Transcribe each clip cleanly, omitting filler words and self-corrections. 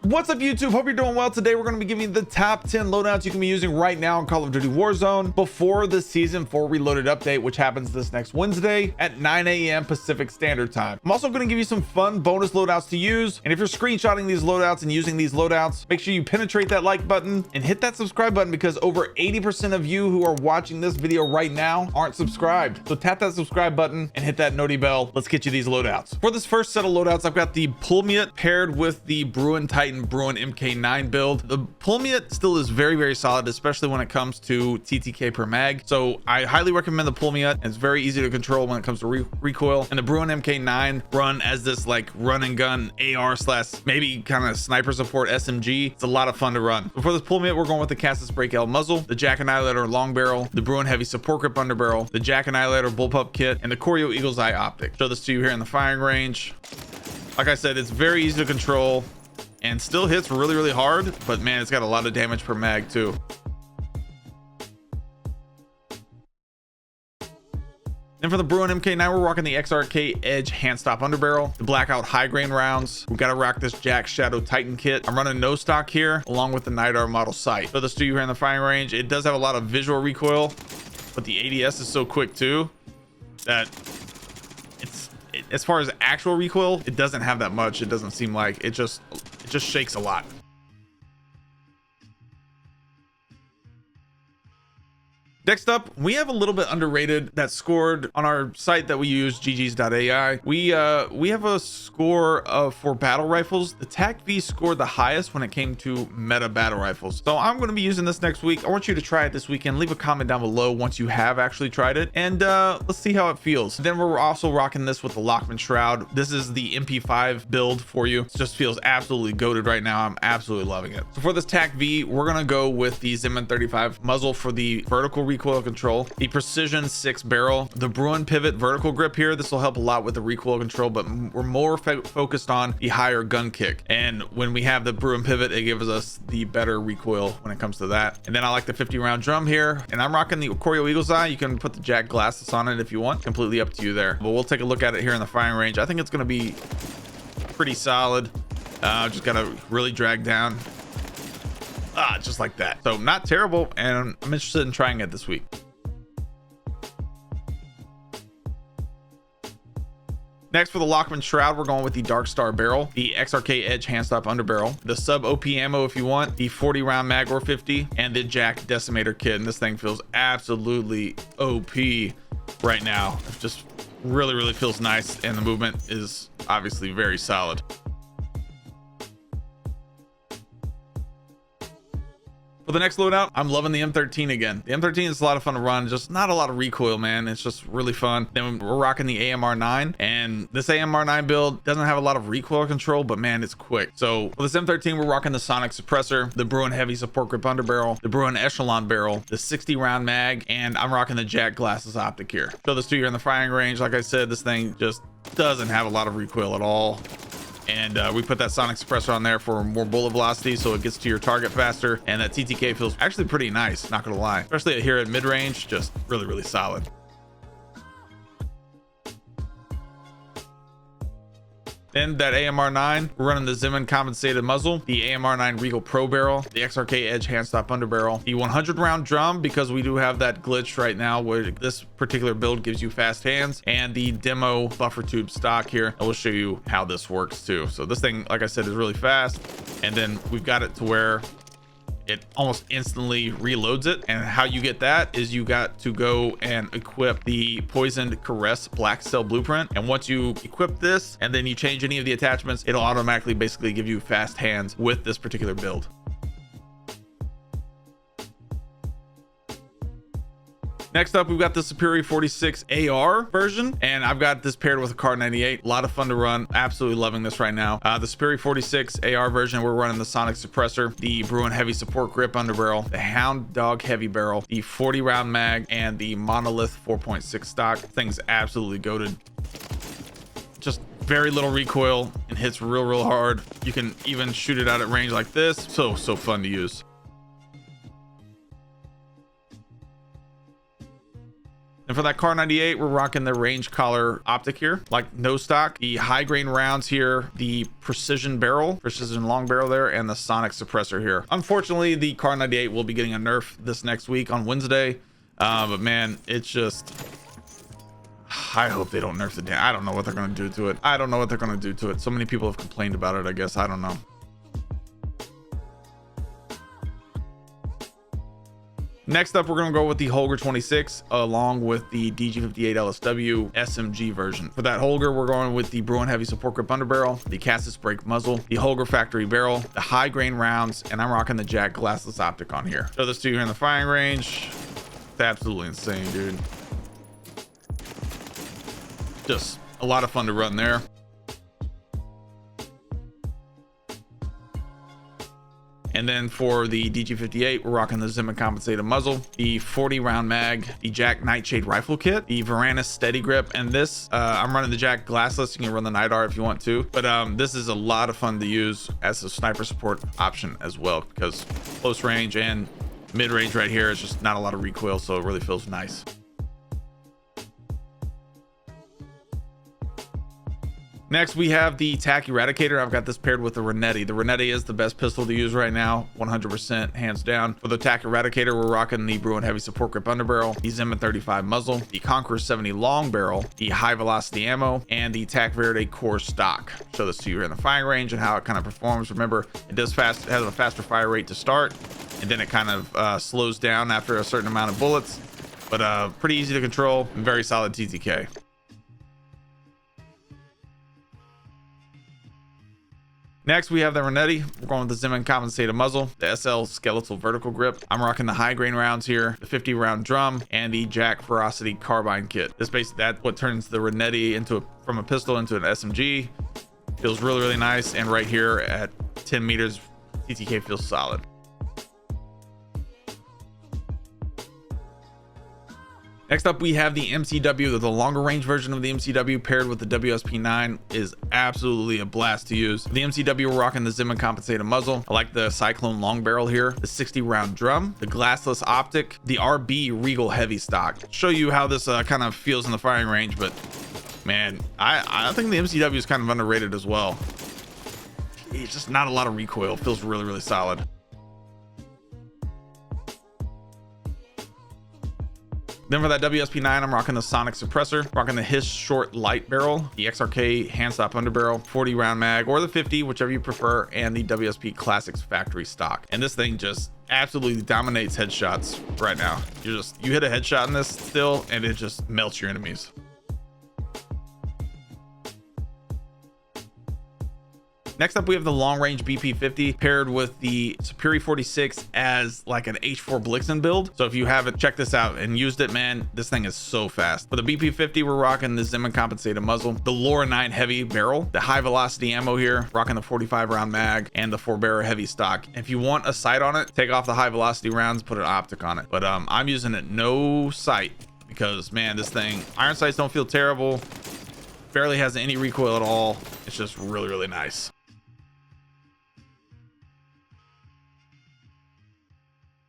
What's up, YouTube? Hope you're doing well. Today we're going to be giving you the top 10 loadouts you can be using right now in Call of Duty Warzone before the Season 4 Reloaded update, which happens this next Wednesday at 9 a.m. Pacific Standard Time. I'm also going to give you some fun bonus loadouts to use, and if you're screenshotting these loadouts and using these loadouts, make sure you penetrate that like button and hit that subscribe button, because over 80% of you who are watching this video right now aren't subscribed. So tap that subscribe button and hit that noti bell. Let's get you these loadouts. For this first set of loadouts, I've got the Pulut paired with the Bruen Bruen MK9 build. The Pulut still is very solid, especially when it comes to TTK per mag. So I highly recommend the Pulut. It's very easy to control when it comes to recoil. And the Bruen MK9 run as this like run and gun AR slash maybe kind of sniper support SMG. It's a lot of fun to run. So for this Pulut, we're going with the Cassis Break L muzzle, the Jack Annihilator long barrel, the Bruen heavy support grip underbarrel, the Jack Annihilator bullpup kit, and the Choreo Eagle's Eye optic. Show this to you here in the firing range. Like I said, it's very easy to control and still hits really hard, but man, it's got a lot of damage per mag too. And for the Bruen MK9, we're rocking the XRK Edge hand stop underbarrel, the Blackout high grain rounds. We've got to rock this Jack Shadow Titan kit. I'm running no stock here along with the Nidar model sight. So this to you here in the firing range, it does have a lot of visual recoil, but the ADS is so quick too that as far as actual recoil, it doesn't have that much. It doesn't seem like it just shakes a lot. Next up, we have a little bit underrated that scored on our site that we use, ggs.ai. We have a score for battle rifles. The Tac V scored the highest when it came to meta battle rifles. So I'm going to be using this next week. I want you to try it this weekend. Leave a comment down below once you have actually tried it, and let's see how it feels. Then we're also rocking this with the Lockman Shroud. This is the MP5 build for you. It just feels absolutely goated right now. I'm absolutely loving it. So for this Tac V, we're going to go with the M35 muzzle for the vertical recoil control, the Precision 6 barrel, the Bruen pivot vertical grip here. This will help a lot with the recoil control, but we're more focused on the higher gun kick. And when we have the Bruen pivot, it gives us the better recoil when it comes to that. And then I like the 50 round drum here, and I'm rocking the Choreo Eagle's Eye. You can put the Jack glasses on it if you want, completely up to you there, but we'll take a look at it here in the firing range. I think it's going to be pretty solid. Just gotta really drag down just like that. So not terrible, and I'm interested in trying it this week. Next, for the Lockman Shroud, we're going with the Dark Star barrel, the XRK Edge hand stop underbarrel, the sub OP ammo if you want, the 40 round mag or 50, and the Jack Decimator Kit. And this thing feels absolutely OP right now. It just really feels nice, and the movement is obviously very solid. For the next loadout, I'm loving the M13 again. The M13 is a lot of fun to run, just not a lot of recoil, man. It's just really fun. Then we're rocking the AMR9, and this AMR9 build doesn't have a lot of recoil control, but man, it's quick. So for this M13, we're rocking the Sonic Suppressor, the Bruen heavy support grip underbarrel, the Bruen Echelon barrel, the 60 round mag, and I'm rocking the Jack glasses optic here. Show this to you in the firing range. Like I said, this thing just doesn't have a lot of recoil at all. And we put that Sonic Suppressor on there for more bullet velocity, so it gets to your target faster, and that TTK feels actually pretty nice, not gonna lie, especially here at mid-range. Just really solid. Then that AMR9, we're running the Zeman compensated muzzle, the AMR9 Regal Pro barrel, the XRK Edge hand stop underbarrel, the 100 round drum, because we do have that glitch right now where this particular build gives you fast hands, and the demo buffer tube stock here. I will show you how this works too. So this thing, like I said, is really fast, and then we've got it to where it almost instantly reloads it. And how you get that is you got to go and equip the Poisoned Caress Black Cell blueprint, and once you equip this and then you change any of the attachments, it'll automatically basically give you fast hands with this particular build. Next up, we've got the Superi 46 AR version, and I've got this paired with a Kar 98. A lot of fun to run. Absolutely loving this right now. The Superi 46 AR version, we're running the Sonic Suppressor, the Bruen heavy support grip underbarrel, the Hound Dog heavy barrel, the 40 round mag, and the Monolith 4.6 stock. Thing's absolutely goated. Just very little recoil and hits real hard. You can even shoot it out at range like this. So fun to use. And for that Car 98, we're rocking the range collar optic here, like no stock, the high grain rounds here, the precision long barrel there, and the sonic suppressor here. Unfortunately, the Car 98 will be getting a nerf this next week on Wednesday. But man, it's just, I hope they don't nerf the damn. I don't know what they're going to do to it. I don't know what they're going to do to it. So many people have complained about it, I guess. I don't know. Next up, we're going to go with the Hogger 26 along with the DG58 LSW SMG version. For that Hogger, we're going with the Bruen heavy support grip underbarrel, the Cassis brake muzzle, the Hogger factory barrel, the high grain rounds, and I'm rocking the Jack glassless optic on here. Show this to you here in the firing range. It's absolutely insane, dude. Just a lot of fun to run there. And then for the DG58, we're rocking the Zimmer compensated muzzle, the 40 round mag, the Jack Nightshade rifle kit, the Varanus steady grip, and this I'm running the Jack glassless. You can run the Night R if you want to, but this is a lot of fun to use as a sniper support option as well, because close range and mid range right here is just not a lot of recoil, so it really feels nice. Next, we have the Tack Eradicator. I've got this paired with the Renetti. The Renetti is the best pistol to use right now, 100% hands down. For the Tack Eradicator, we're rocking the Bruen heavy support grip underbarrel, the M35 muzzle, the Conqueror 70 long barrel, the high velocity ammo, and the Tac Verde core stock. Show this to you here in the firing range and how it kind of performs. Remember, it has a faster fire rate to start, and then it kind of slows down after a certain amount of bullets, but pretty easy to control and very solid TTK. Next, we have the Renetti. We're going with the Zimmer compensated muzzle, the SL skeletal vertical grip. I'm rocking the high grain rounds here, the 50 round drum, and the Jack Ferocity carbine kit. This basically, that's what turns the Renetti from a pistol into an SMG. Feels really, really nice. And right here at 10 meters, TTK feels solid. Next up, we have the MCW. The longer range version of the MCW paired with the WSP9 is absolutely a blast to use. The MCW, we're rocking the Zimmer compensated muzzle. I like the Cyclone long barrel here, the 60 round drum, the glassless optic, the RB Regal heavy stock. Show you how this kind of feels in the firing range, but man, I think the MCW is kind of underrated as well. It's just not a lot of recoil. It feels really, really solid. Then for that WSP9, I'm rocking the sonic suppressor, rocking the Hiss short light barrel, the XRK hand stop underbarrel, 40 round mag, or the 50, whichever you prefer, and the WSP Classics factory stock. And this thing just absolutely dominates headshots right now. You hit a headshot in this still, and it just melts your enemies. Next up, we have the long range BP50 paired with the Superi 46 as like an H4 Blixen build. So if you haven't checked this out and used it, man, this thing is so fast. For the BP50, we're rocking the Zimmer compensated muzzle, the Lora 9 heavy barrel, the high velocity ammo here, rocking the 45 round mag, and the 4-barrel heavy stock. If you want a sight on it, take off the high velocity rounds, put an optic on it. But I'm using it no sight because, man, this thing, iron sights don't feel terrible, barely has any recoil at all. It's just really, really nice.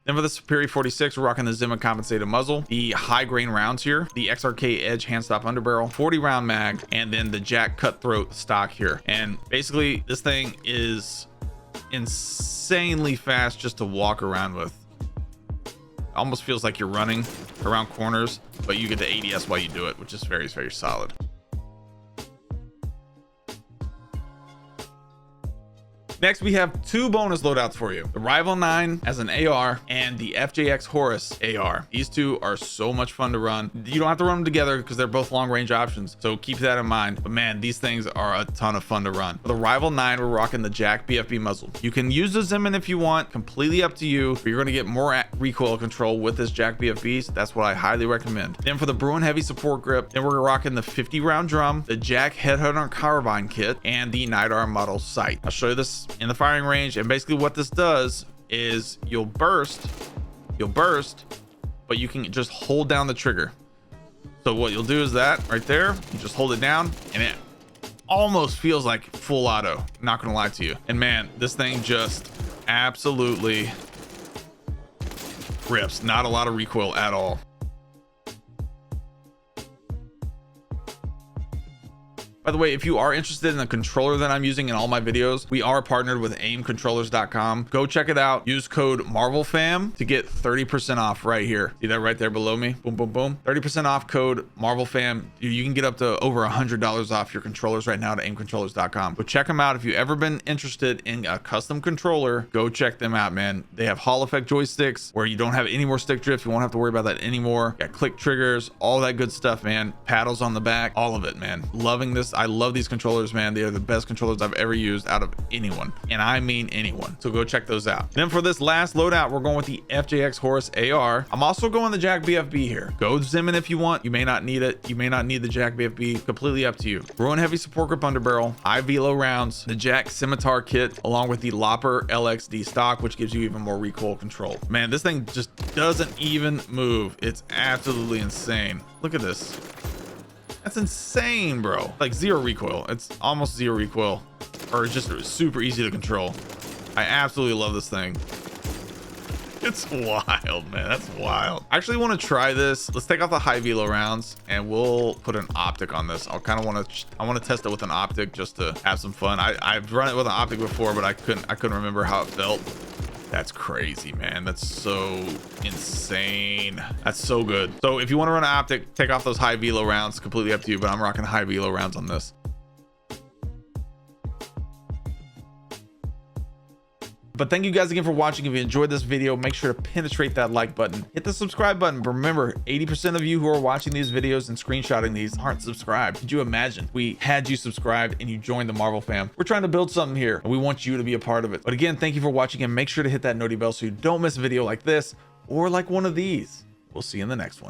Then for the Superi 46, we're rocking the Zimmer compensated muzzle, the high grain rounds here, the XRK Edge hand stop underbarrel, 40 round mag, and then the Jack cutthroat stock here. And basically, this thing is insanely fast just to walk around with. Almost feels like you're running around corners, but you get the ADS while you do it, which is very, very solid. Next, we have two bonus loadouts for you. The Rival 9 as an AR and the FJX Horus AR. These two are so much fun to run. You don't have to run them together because they're both long range options. So keep that in mind. But man, these things are a ton of fun to run. For the Rival 9, we're rocking the Jack BFB muzzle. You can use the Zimmern if you want, completely up to you, but you're going to get more recoil control with this Jack BFB. So that's what I highly recommend. Then for the Bruen heavy support grip, then we're rocking the 50 round drum, the Jack Headhunter carbine kit, and the Night R model sight. I'll show you this in the firing range, and basically what this does is you'll burst, but you can just hold down the trigger. So what you'll do is that right there, you just hold it down and it almost feels like full auto, not gonna lie to you. And man, this thing just absolutely rips. Not a lot of recoil at all. By the way, if you are interested in the controller that I'm using in all my videos, we are partnered with aimcontrollers.com. Go check it out. Use code MarvelFam to get 30% off right here. See that right there below me? Boom, boom, boom. 30% off code MarvelFam. You can get up to over $100 off your controllers right now at aimcontrollers.com. Go check them out. If you've ever been interested in a custom controller, go check them out, man. They have Hall effect joysticks where you don't have any more stick drift. You won't have to worry about that anymore. Got click triggers, all that good stuff, man. Paddles on the back, all of it, man. Loving this. I love these controllers, man. They are the best controllers I've ever used out of anyone, and I mean anyone. So go check those out. Then for this last loadout, we're going with the FJX Horus AR. I'm also going the Jack BFB here. Go Zimmon if you want. You may not need it. You may not need the Jack BFB. Completely up to you. Bruen heavy support grip underbarrel, high velo rounds, the Jack Decimator Kit, along with the Lopper LXD stock, which gives you even more recoil control. Man, this thing just doesn't even move. It's absolutely insane. Look at this. That's insane, bro. Like zero recoil. It's almost zero recoil, or just super easy to control. I absolutely love this thing. It's wild, man. That's wild. I actually want to try this. Let's take off the high velo rounds and we'll put an optic on this. I want to test it with an optic just to have some fun. I've run it with an optic before, but I couldn't remember how it felt. That's crazy, man. That's so insane. That's so good. So if you want to run an optic, take off those high velo rounds. Completely up to you, but I'm rocking high velo rounds on this. But thank you guys again for watching. If you enjoyed this video, make sure to penetrate that like button, hit the subscribe button. But remember, 80% of you who are watching these videos and screenshotting these aren't subscribed. Could you imagine we had you subscribed and you joined the Marvel fam? We're trying to build something here and we want you to be a part of it. But again, thank you for watching, and make sure to hit that noti bell so you don't miss a video like this or like one of these. We'll see you in the next one.